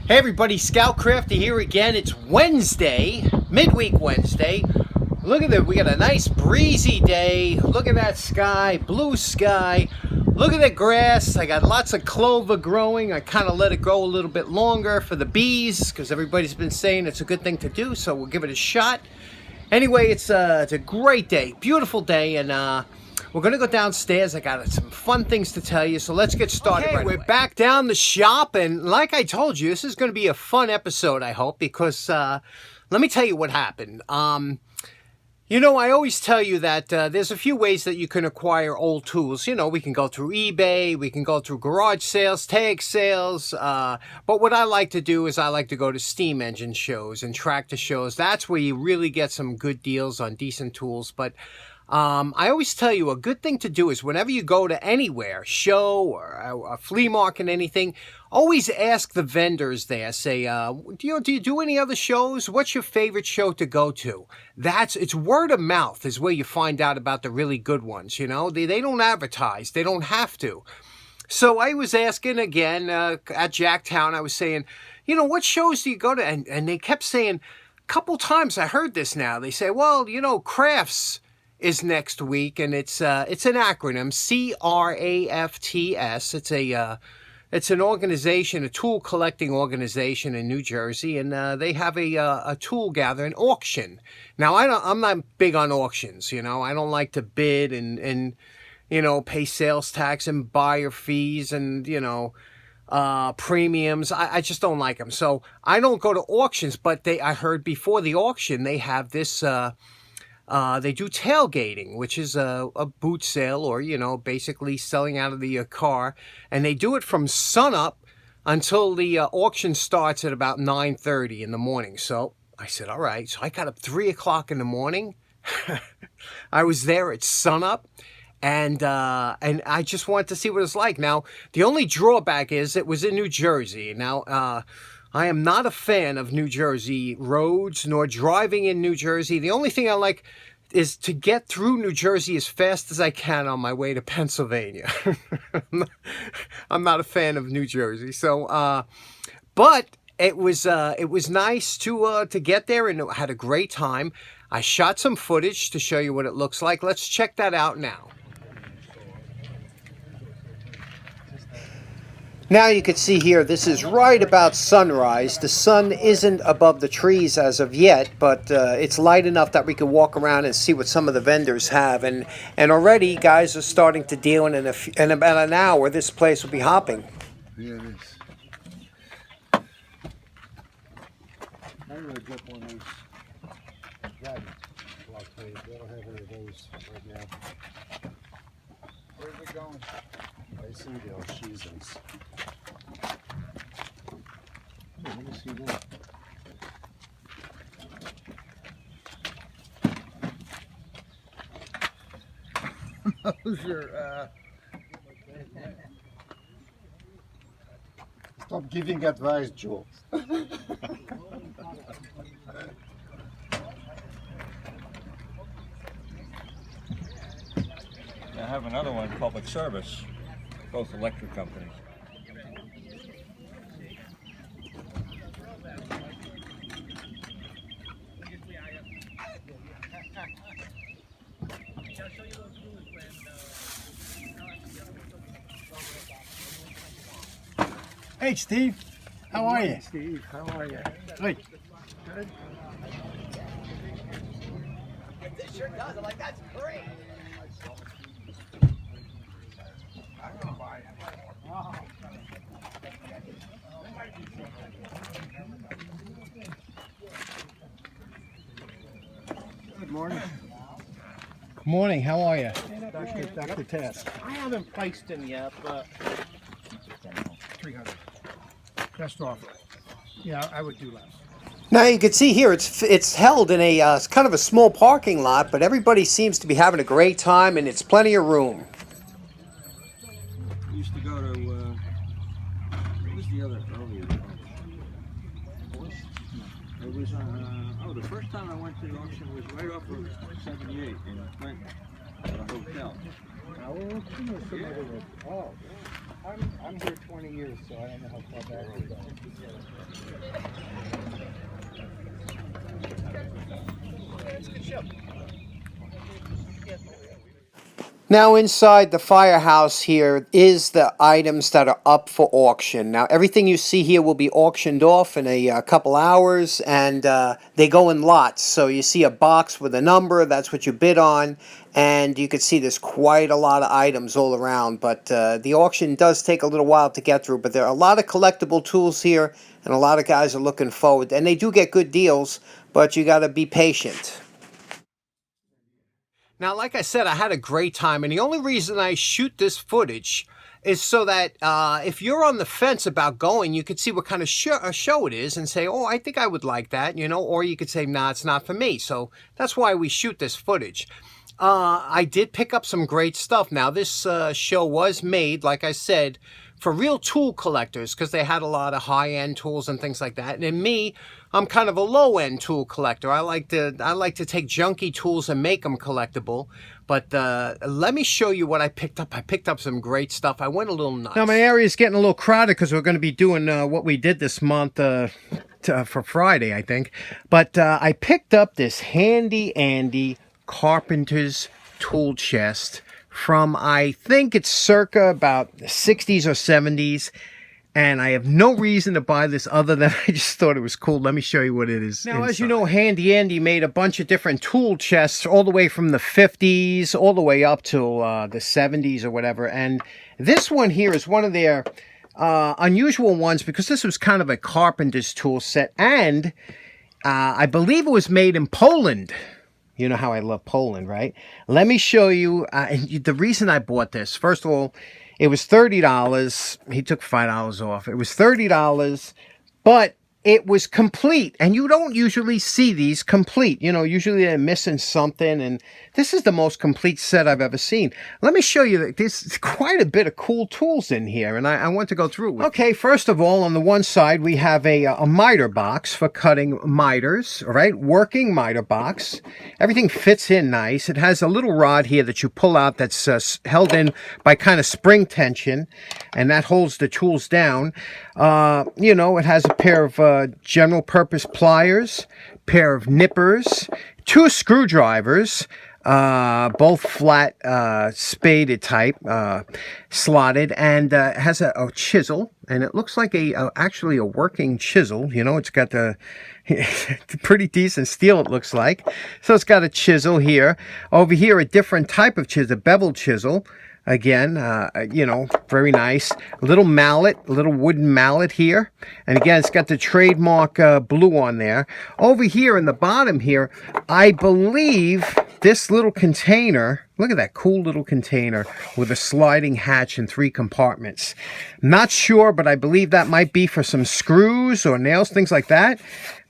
Hey everybody, Scout Crafty here again. It's Wednesday, midweek Wednesday. Look at that, we got a nice breezy day. Look at that sky, blue sky. Look at the grass. I got lots of clover growing. I kind of let it grow a little bit longer for the bees because everybody's been saying it's a good thing to do, so we'll give it a shot. Anyway, it's a great day, beautiful day, and we're going to go downstairs. I got some fun things to tell you, so let's get started right away. We're back down the shop, and like I told you, this is going to be a fun episode, I hope, because let me tell you what happened. You know, I always tell you that there's a few ways that you can acquire old tools. You know, we can go through eBay, we can go through garage sales, tag sales. But what I like to do is I like to go to steam engine shows and tractor shows. That's where you really get some good deals on decent tools. But I always tell you a good thing to do is whenever you go to anywhere, show or a flea market, anything, always ask the vendors there. Say, do you do any other shows? What's your favorite show to go to? It's word of mouth is where you find out about the really good ones. You know, they don't advertise. They don't have to. So I was asking again at Jacktown. I was saying, you know, what shows do you go to? And they kept saying, a couple times I heard this now. They say, well, you know, Crafts is next week, and it's an acronym, CRAFTS. It's an organization, a tool collecting organization in New Jersey, and they have a tool gathering auction. Now I'm not big on auctions, you know. I don't like to bid and you know, pay sales tax and buyer fees and, you know, premiums. I just don't like them, so I don't go to auctions. But I heard before the auction they have this. They do tailgating, which is a boot sale, or, you know, basically selling out of the car. And they do it from sunup until the auction starts at about 9:30 in the morning. So I said, all right. So I got up 3 o'clock in the morning. I was there at sunup. And I just wanted to see what it's like. Now, the only drawback is it was in New Jersey. Now, I am not a fan of New Jersey roads, nor driving in New Jersey. The only thing I like is to get through New Jersey as fast as I can on my way to Pennsylvania. I'm not a fan of New Jersey. So, but it was nice to get there, and had a great time. I shot some footage to show you what it looks like. Let's check that out now. Now you can see here, this is right about sunrise. The sun isn't above the trees as of yet, but it's light enough that we can walk around and see what some of the vendors have. And already guys are starting to deal, and in about an hour this place will be hopping. Yeah, it is. I'm going to jump on those dragons. Well, I'll tell you, they don't have any of those right now. Where's it going? I see the old seasons. Let me see that. Those are, stop giving advice, Joe. I have another one, public service, both electric companies. Hey Steve, how are you? Steve, how are you? Good. Good. This sure does. I'm like, that's great. Good morning. Good morning, how are you? Dr. Task. I haven't priced him yet, but 300. Best offer. Yeah, I would do less. Now you can see here it's held in a kind of a small parking lot, but everybody seems to be having a great time, and it's plenty of room. We used to go to, what was the other earlier? It was, the first time I went to the auction was right off of 78 in Clinton, at a hotel. Oh, I'm here 20 years, so I don't know how far back we go. Now inside the firehouse here is the items that are up for auction. Now everything you see here will be auctioned off in a couple hours, and they go in lots. So you see a box with a number, that's what you bid on, and you can see there's quite a lot of items all around. But the auction does take a little while to get through, but there are a lot of collectible tools here, and a lot of guys are looking forward. And they do get good deals, but you got to be patient. Now, like I said, I had a great time, and the only reason I shoot this footage is so that if you're on the fence about going, you could see what kind of show it is and say, oh, I think I would like that, you know, or you could say, nah, it's not for me. So that's why we shoot this footage. I did pick up some great stuff. Now, this show was made, like I said, for real tool collectors, because they had a lot of high-end tools and things like that. And in me, I'm kind of a low-end tool collector. I like to take junky tools and make them collectible. But let me show you what I picked up. I picked up some great stuff. I went a little nuts. Now my area is getting a little crowded because we're going to be doing what we did this month for Friday, I think. But I picked up this handy Andy Carpenter's tool chest from, I think it's circa about the 60s or 70s, and I have no reason to buy this other than I just thought it was cool. Let me show you what it is. Now, as you know, Handy Andy made a bunch of different tool chests all the way from the 50s all the way up to the 70s or whatever, and this one here is one of their unusual ones because this was kind of a carpenter's tool set, and I believe it was made in Poland. You know how I love Poland, right? Let me show you the reason I bought this. First of all, it was $30. He took $5 off. It was $30, but it was complete. And you don't usually see these complete. You know, usually they're missing something. And this is the most complete set I've ever seen. Let me show you that there's quite a bit of cool tools in here. And I want to go through it with you. Okay, first of all, on the one side, we have a miter box for cutting miters, all right? Working miter box. Everything fits in nice. It has a little rod here that you pull out that's held in by kind of spring tension. And that holds the tools down. You know, it has a pair of general purpose pliers, pair of nippers, 2 screwdrivers, both flat spaded type, slotted, and has a chisel, and it looks like actually a working chisel. You know, it's got the pretty decent steel, it looks like. So it's got a chisel here. Over here, a different type of chisel, a beveled chisel. Again, you know, very nice. A little mallet, a little wooden mallet here. And again, it's got the trademark blue on there. Over here in the bottom here, I believe this little container, look at that cool little container with a sliding hatch and 3 compartments. Not sure, but I believe that might be for some screws or nails, things like that.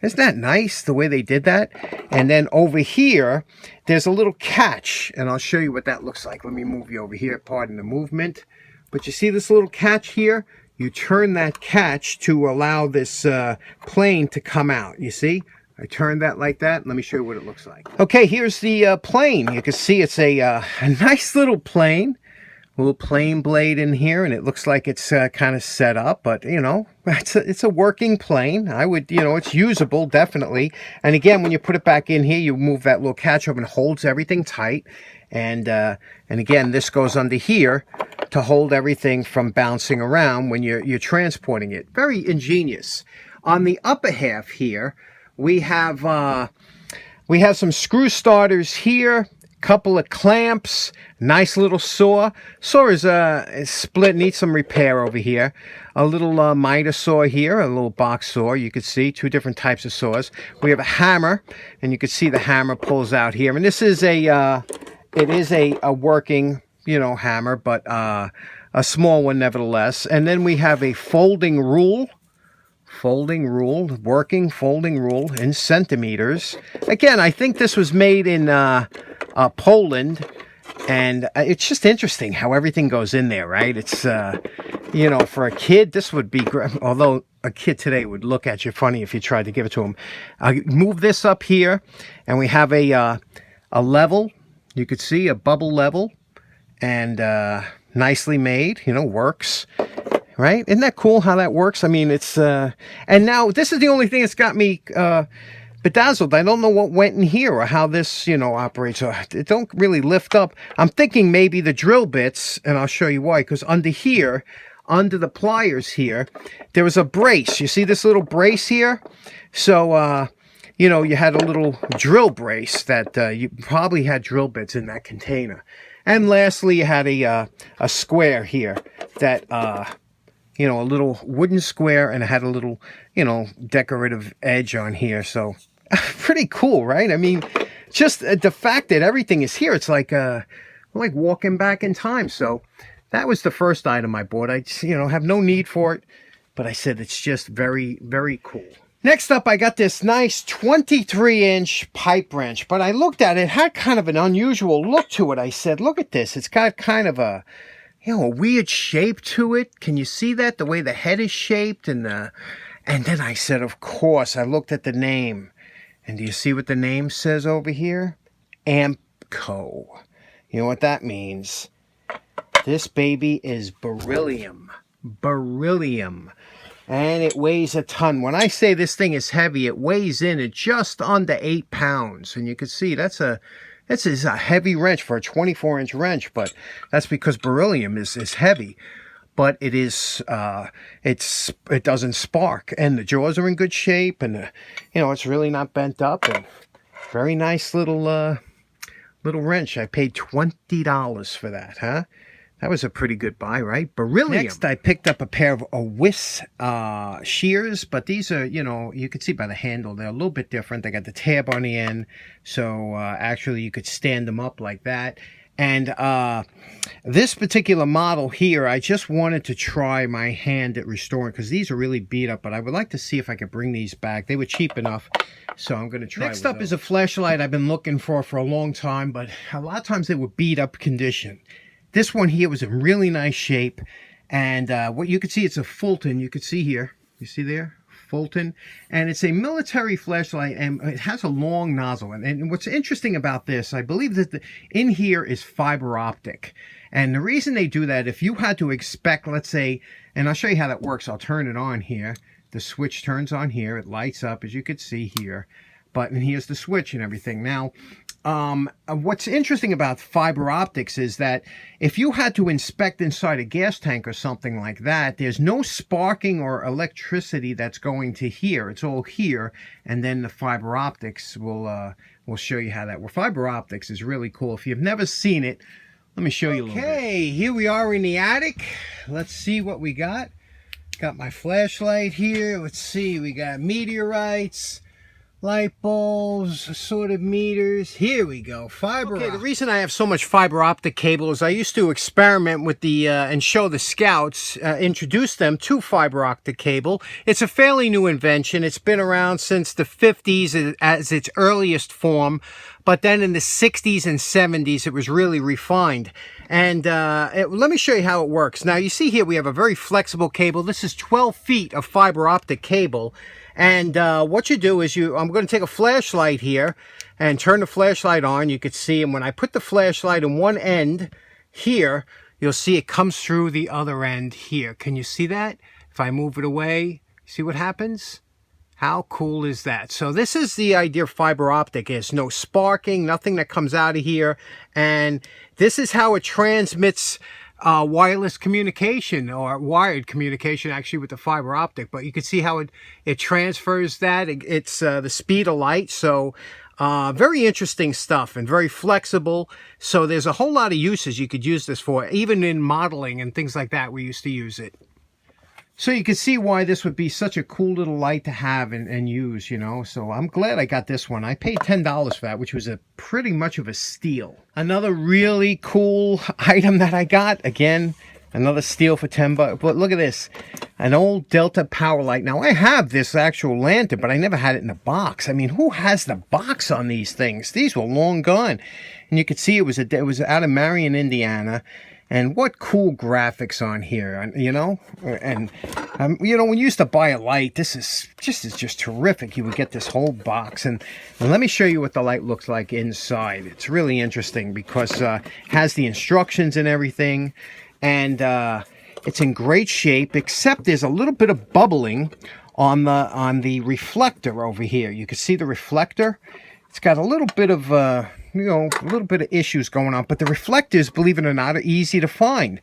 Isn't that nice, the way they did that? And then over here, there's a little catch, and I'll show you what that looks like. Let me move you over here, pardon the movement. But you see this little catch here? You turn that catch to allow this plane to come out, you see? I turned that like that. Let me show you what it looks like. Okay, here's the plane. You can see it's a nice little plane. A little plane blade in here, and it looks like it's kind of set up, but you know, it's a working plane. I would, you know, it's usable, definitely. And again, when you put it back in here, you move that little catch over and holds everything tight. And again, this goes under here to hold everything from bouncing around when you're transporting it. Very ingenious. On the upper half here, we have some screw starters here. Couple of clamps, nice little saw. Saw is split, needs some repair over here. A little miter saw here, a little box saw. You can see 2 different types of saws. We have a hammer, and you can see the hammer pulls out here. And this is a working, you know, hammer, but a small one nevertheless. And then we have a folding rule. Working folding rule in centimeters. Again, I think this was made in Poland, and it's just interesting how everything goes in there, right? It's, you know, for a kid, this would be great, although a kid today would look at you funny if you tried to give it to him. Move this up here, and we have a level. You could see a bubble level, and nicely made, you know, works. Right? Isn't that cool how that works? I mean, it's, and now this is the only thing that's got me bedazzled. I don't know what went in here or how this, you know, operates. It don't really lift up. I'm thinking maybe the drill bits, and I'll show you why, because under here, under the pliers here, there was a brace. You see this little brace here? So, you know, you had a little drill brace that you probably had drill bits in that container. And lastly, you had a square here that, you know, a little wooden square, and it had a little, you know, decorative edge on here. So pretty cool, right? I mean, just the fact that everything is here, it's like walking back in time. So that was the first item I bought. I, you know, have no need for it, but I said it's just very, very cool. Next up, I got this nice 23-inch pipe wrench, but I looked at it, it had kind of an unusual look to it. I said, look at this. It's got kind of a, you know, a weird shape to it. Can you see that? The way the head is shaped and then I said, of course, I looked at the name. And do you see what the name says over here? Ampco. You know what that means? This baby is beryllium. Beryllium. And it weighs a ton. When I say this thing is heavy, it weighs in at just under 8 pounds. And you can see this is a heavy wrench for a 24-inch wrench, but that's because beryllium is heavy. But it is, it doesn't spark, and the jaws are in good shape, and you know, it's really not bent up, and very nice little wrench. I paid $20 for that, huh? That was a pretty good buy, right? Beryllium. Next, I picked up a pair of Awis shears, but these are, you know, you can see by the handle, they're a little bit different. They got the tab on the end, so actually you could stand them up like that. And this particular model here, I just wanted to try my hand at restoring, because these are really beat up, but I would like to see if I could bring these back. They were cheap enough, so I'm going to try. Next up is a flashlight I've been looking for a long time, but a lot of times they were beat up condition. This one here was in really nice shape, and what you can see, it's a Fulton. You can see here, you see there? Fulton, and it's a military flashlight, and it has a long nozzle. And what's interesting about this, I believe that in here is fiber optic. And the reason they do that, if you had to expect, let's say, and I'll show you how that works. I'll turn it on here. The switch turns on here. It lights up, as you can see here. And here's the switch and everything. Now, what's interesting about fiber optics is that if you had to inspect inside a gas tank or something like that, there's no sparking or electricity that's going to here. It's all here, and then the fiber optics will show you how that works. Fiber optics is really cool. If you've never seen it, let me show you a little bit. Okay, here we are in the attic. Let's see what we got. Got my flashlight here. Let's see, we got meteorites, light bulbs, assorted meters. Here we go. Fiber. Okay, the reason I have so much fiber optic cable is I used to experiment with the and show the scouts, introduce them to fiber optic cable. It's a fairly new invention. It's been around since the 50s as its earliest form, but then in the 60s and 70s it was really refined. And let me show you how it works. Now you see here we have a very flexible cable. This is 12 feet of fiber optic cable. And what you do is I'm going to take a flashlight here and turn the flashlight on. You can see, and when I put the flashlight in one end here, you'll see it comes through the other end here. Can you see that? If I move it away, see what happens? How cool is that? So this is the idea of fiber optic. Is no sparking, nothing that comes out of here. And this is how it transmits wireless communication, or wired communication actually, with the fiber optic. But you can see how it transfers that. It's the speed of light. So very interesting stuff and very flexible. So there's a whole lot of uses you could use this for. Even in modeling and things like that, we used to use it. So you can see why this would be such a cool little light to have and use, you know. So I'm glad I got this one. I paid $10 for that, which was pretty much of a steal. Another really cool item that I got, again, another steal for $10. But look at this, an old Delta Power Light. Now I have this actual lantern, but I never had it in a box. I mean, who has the box on these things? These were long gone. And you could see it was out of Marion, Indiana. And what cool graphics on here, you know? And, you know, when you used to buy a light, this is just terrific. You would get this whole box. And let me show you what the light looks like inside. It's really interesting because it has the instructions and everything. And it's in great shape, except there's a little bit of bubbling on the reflector over here. You can see the reflector. It's got a little bit of a little bit of issues going on, but the reflectors, believe it or not, are easy to find.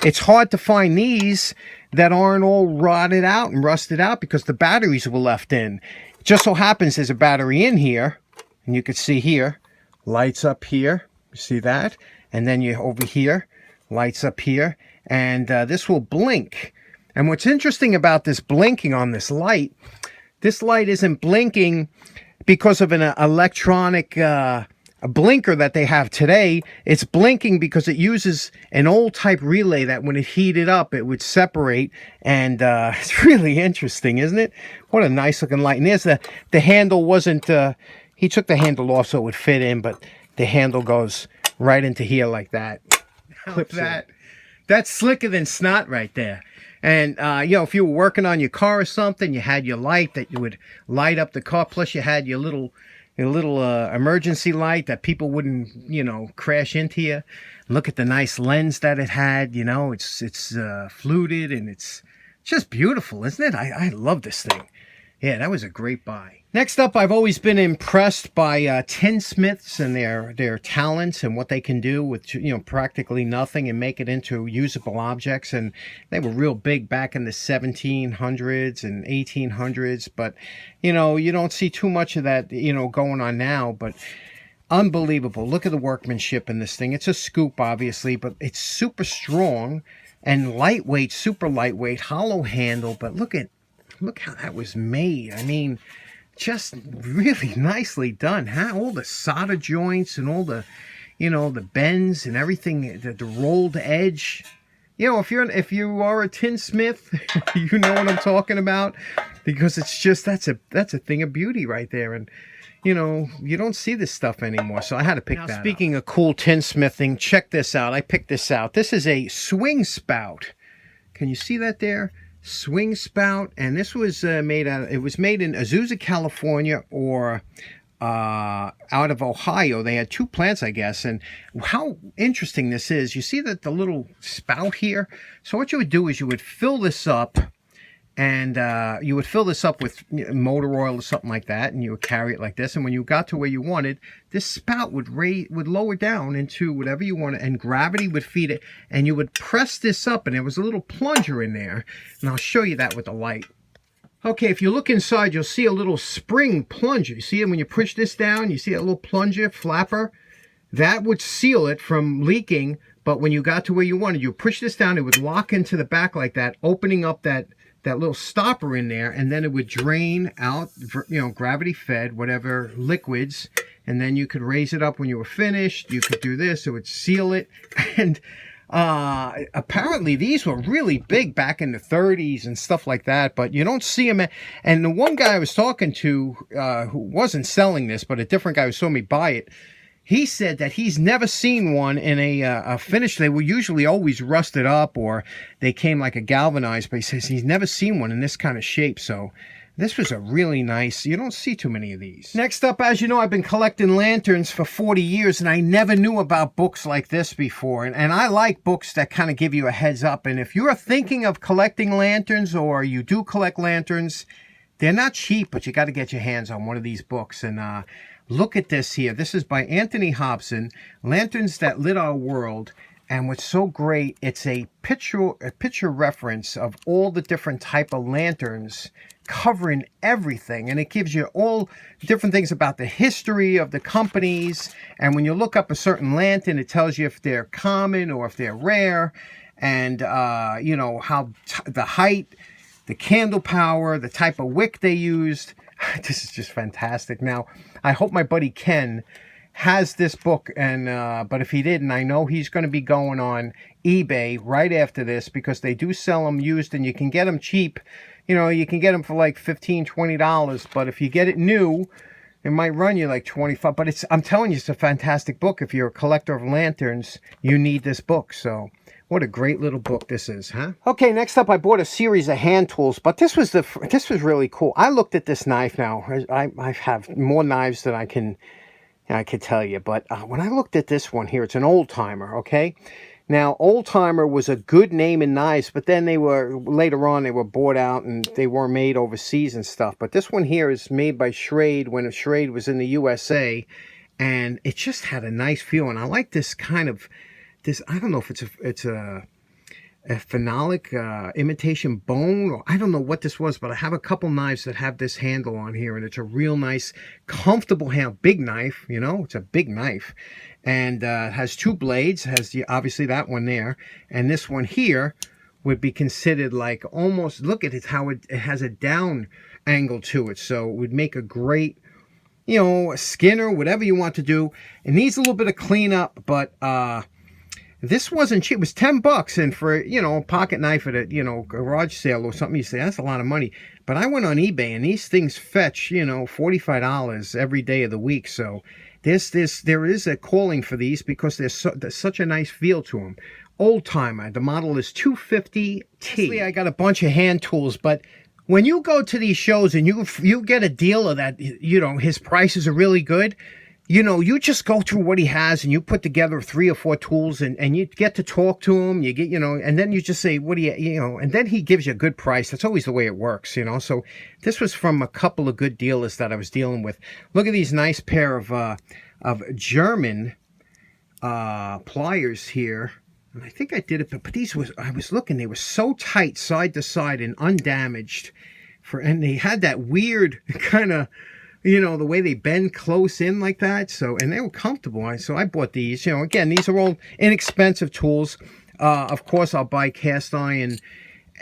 It's hard to find these that aren't all rotted out and rusted out because the batteries were left in. It just so happens there's a battery in here, and you can see here, lights up here. You see that? And then you over here, lights up here, and this will blink. And what's interesting about this blinking on this light isn't blinking because of an electronic a blinker that they have today. It's blinking because it uses an old type relay that when it heated up, it would separate. And it's really interesting, isn't it? What a nice looking light. And there's the handle wasn't, he took the handle off so it would fit in, but the handle goes right into here like that. Clip that. That's slicker than snot right there. And, if you were working on your car or something, you had your light that you would light up the car. Plus you had your little emergency light that people wouldn't, crash into you. Look at the nice lens that it had. It's fluted and it's just beautiful, isn't it? I love this thing. Yeah, that was a great buy. Next up, I've always been impressed by tinsmiths and their talents and what they can do with practically nothing and make it into usable objects. And they were real big back in the 1700s and 1800s. But you don't see too much of that going on now. But unbelievable! Look at the workmanship in this thing. It's a scoop, obviously, but it's super strong and lightweight, super lightweight, hollow handle. But look how that was made. I mean, just really nicely done, huh? All the solder joints and all the, the bends and everything, the rolled edge. If you are a tinsmith, you know what I'm talking about, because it's just that's a thing of beauty right there. And you don't see this stuff anymore, so I had to pick that up. Speaking of cool tinsmithing, check this out. I picked this out. This is a swing spout. Can you see that there? Swing spout, and this was made in Azusa, California, or out of Ohio. They had two plants, I guess. And how interesting this is, you see that the little spout here? So what you would do is you would fill this up, and you would fill this up with motor oil or something like that, and you would carry it like this. And when you got to where you wanted, this spout would lower down into whatever you wanted, and gravity would feed it. And you would press this up, and there was a little plunger in there. And I'll show you that with the light. Okay, if you look inside, you'll see a little spring plunger. You see it when you push this down? You see that little plunger flapper? That would seal it from leaking. But when you got to where you wanted, you push this down, it would lock into the back like that, opening up that little stopper in there, and then it would drain out, gravity fed whatever liquids, and then you could raise it up when you were finished. You could do this, it would seal it. And apparently these were really big back in the 30s and stuff like that, but you don't see them. And the one guy I was talking to, who wasn't selling this, but a different guy who saw me buy it, he said that he's never seen one in a finish. They were usually always rusted up, or they came like a galvanized, but he says he's never seen one in this kind of shape. So this was a really nice, you don't see too many of these. Next up, as you know, I've been collecting lanterns for 40 years, and I never knew about books like this before. And I like books that kind of give you a heads up. And if you're thinking of collecting lanterns, or you do collect lanterns, they're not cheap, but you got to get your hands on one of these books. And look at this here. This is by Anthony Hobson, Lanterns That Lit Our World. And what's so great, it's a picture reference of all the different type of lanterns, covering everything. And it gives you all different things about the history of the companies. And when you look up a certain lantern, it tells you if they're common or if they're rare. And, how the height, the candle power, the type of wick they used. This is just fantastic. Now, I hope my buddy Ken has this book, and but if he didn't, I know he's going to be going on eBay right after this, because they do sell them used, and you can get them cheap. You can get them for like $15, $20, but if you get it new, it might run you like $25. But I'm telling you, it's a fantastic book. If you're a collector of lanterns, you need this book. So what a great little book this is, huh? Okay, next up, I bought a series of hand tools, but this was really cool. I looked at this knife now. I have more knives than I can tell you, but when I looked at this one here, it's an old timer, okay? Now, Old Timer was a good name in knives, but then later on they were bought out and they were made overseas and stuff. But this one here is made by Schrade when Schrade was in the USA, and it just had a nice feel. And I like this kind of, I don't know if it's a phenolic imitation bone, or I don't know what this was, but I have a couple knives that have this handle on here, and it's a real nice, comfortable handle. Big knife, you know, it's a big knife. And it has 2 blades, has obviously that one there, and this one here would be considered like almost, look at it, how it has a down angle to it, so it would make a great, you know, a skinner, whatever you want to do. It needs a little bit of cleanup, but this wasn't cheap. It was $10, and for, you know, a pocket knife at a, you know, garage sale or something, you say that's a lot of money. But I went on eBay, and these things fetch, you know, $45 every day of the week, so there is a calling for these because there's such a nice feel to them. Old Timer, the model is 250T. Actually, I got a bunch of hand tools, but when you go to these shows and you get a deal of that, you know, his prices are really good, you know, you just go through what he has and you put together 3 or 4 tools and you get to talk to him, you get, you know, and then you just say, what do you know, and then he gives you a good price. That's always the way it works, you know. So this was from a couple of good dealers that I was dealing with. Look at these nice pair of German pliers here. And I think I did it, but I was looking, they were so tight side to side and undamaged and they had that weird kind of, you know, the way they bend close in like that. So, and they were comfortable. So I bought these. You know, again, these are all inexpensive tools. Of course, I'll buy cast iron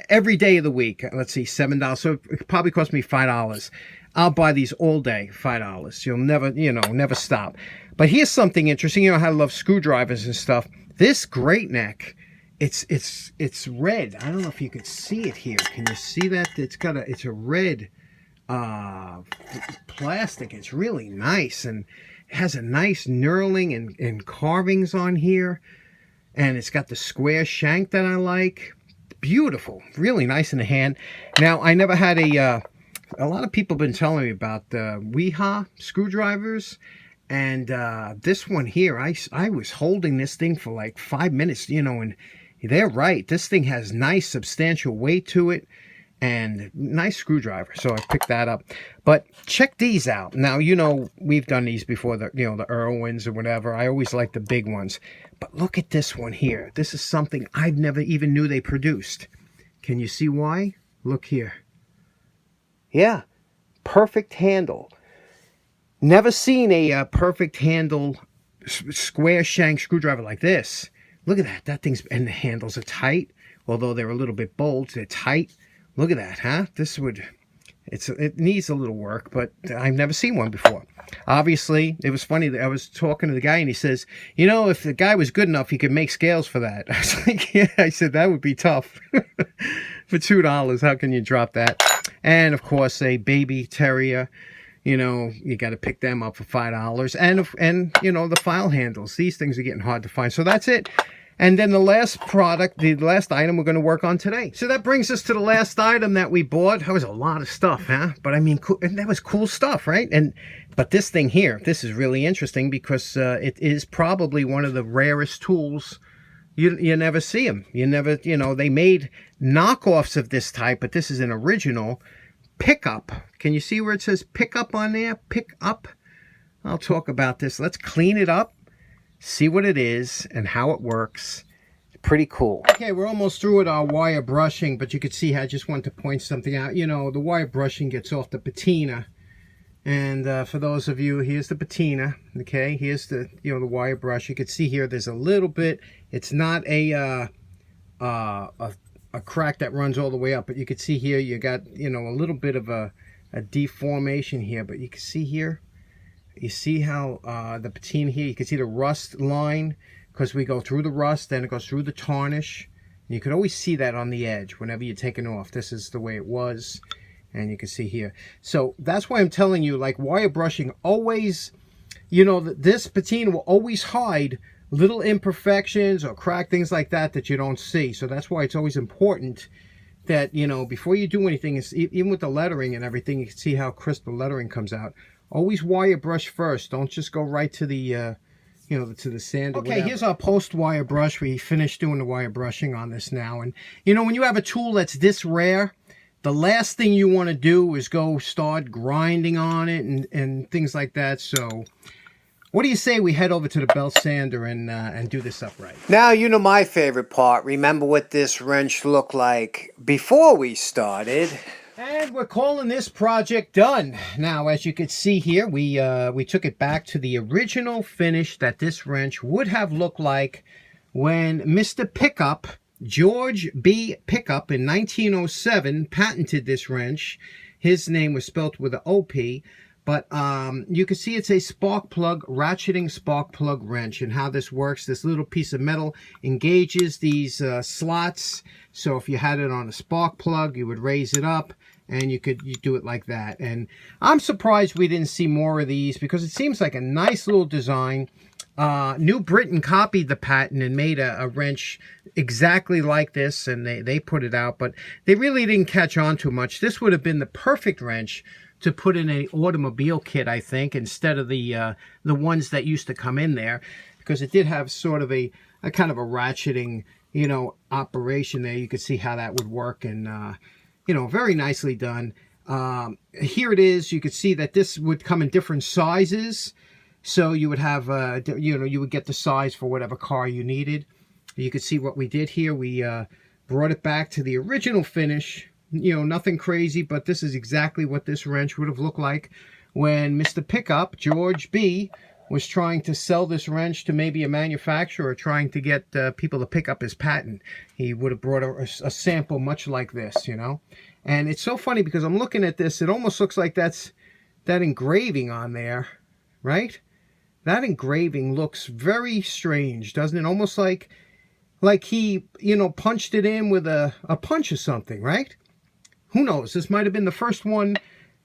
every day of the week. Let's see, $7. So it probably cost me $5. I'll buy these all day, $5. You'll never, you know, never stop. But here's something interesting. You know how I love screwdrivers and stuff. This Great Neck, it's red. I don't know if you can see it here. Can you see that? It's a red plastic. It's really nice, and it has a nice knurling and carvings on here, and it's got the square shank that I like. Beautiful, really nice in the hand. Now, I never had a lot of people have been telling me about the Wiha screwdrivers, and this one here, I was holding this thing for like 5 minutes, you know, and they're right, this thing has nice substantial weight to it and nice screwdriver, so I picked that up. But check these out. Now, you know, we've done these before, the, you know, the Irwins or whatever. I always like the big ones, but look at this one here. This is something I never even knew they produced. Can you see why? Look here. Yeah, perfect handle. Never seen a perfect handle square shank screwdriver like this. Look at that. That thing's, and the handles are tight. Although they're a little bit bold, they're tight. Look at that, huh? It needs a little work, but I've never seen one before. Obviously, it was funny that I was talking to the guy and he says, you know, if the guy was good enough, he could make scales for that. I was like, yeah, I said, that would be tough. For $2, how can you drop that? And of course, a baby terrier, you know, you got to pick them up for $5. And you know, the file handles, these things are getting hard to find. So that's it. And then the last product, the last item we're going to work on today. So that brings us to the last item that we bought. That was a lot of stuff, huh? But I mean, cool, and that was cool stuff, right? But this thing here, this is really interesting because it is probably one of the rarest tools. You never see them. You never, you know, they made knockoffs of this type, but this is an original pickup. Can you see where it says pickup on there? Pick up. I'll talk about this. Let's clean it up. See what it is and how it works. Pretty cool. Okay, we're almost through with our wire brushing, but you can see I just wanted to point something out. You know, the wire brushing gets off the patina. And for those of you, here's the patina. Okay, here's the, you know, the wire brush. You can see here there's a little bit. It's not a crack that runs all the way up, but you can see here you got, you know, a little bit of a deformation here, but you can see here. You see how the patina here, you can see the rust line because we go through the rust, then it goes through the tarnish. And you can always see that on the edge whenever you're taking off. This is the way it was, and you can see here. So that's why I'm telling you, like, wire brushing always, you know, this patina will always hide little imperfections or crack things like that you don't see. So that's why it's always important that, you know, before you do anything, even with the lettering and everything, you can see how crisp the lettering comes out. Always wire brush first. Don't just go right to the you know, to the sand. Okay, here's our post-wire brush. We finished doing the wire brushing on this now. And, you know, when you have a tool that's this rare, the last thing you want to do is go start grinding on it and things like that. So what do you say we head over to the belt sander and do this up right? Now, you know my favorite part. Remember what this wrench looked like before we started. And we're calling this project done. Now, as you can see here, we took it back to the original finish that this wrench would have looked like when Mr. Pickup, George B. Pickup, in 1907 patented this wrench. His name was spelt with an OP, but you can see it's a spark plug, ratcheting spark plug wrench. And how this works, this little piece of metal engages these slots. So if you had it on a spark plug, you would raise it up and you do it like that. And I'm surprised we didn't see more of these because it seems like a nice little design. New Britain copied the patent and made a wrench exactly like this, and they put it out, but they really didn't catch on too much. This would have been the perfect wrench to put in an automobile kit, I think, instead of the ones that used to come in there, because it did have sort of a kind of a ratcheting, you know, operation there. You could see how that would work, and you know, very nicely done. Here it is. You could see that this would come in different sizes. So you would have, you know, you would get the size for whatever car you needed. You could see what we did here. We brought it back to the original finish. You know, nothing crazy, but this is exactly what this wrench would have looked like when Mr. Pickup, George B., was trying to sell this wrench to maybe a manufacturer trying to get people to pick up his patent. He would have brought a sample much like this, you know. And it's so funny because I'm looking at this. It almost looks like that's that engraving on there, right? That engraving looks very strange, doesn't it? Almost like he, you know, punched it in with a punch or something, right? Who knows? This might have been the first one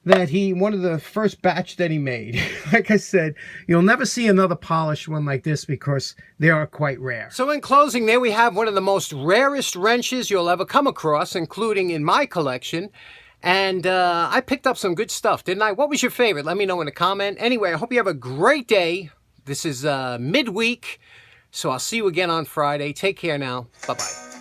that one of the first batch that he made. Like I said, you'll never see another polished one like this because they are quite rare. So in closing, there we have one of the most rarest wrenches you'll ever come across, including in my collection. And I picked up some good stuff, didn't I? What was your favorite? Let me know in a comment. Anyway, I hope you have a great day. This is midweek, so I'll see you again on Friday. Take care now. Bye-bye.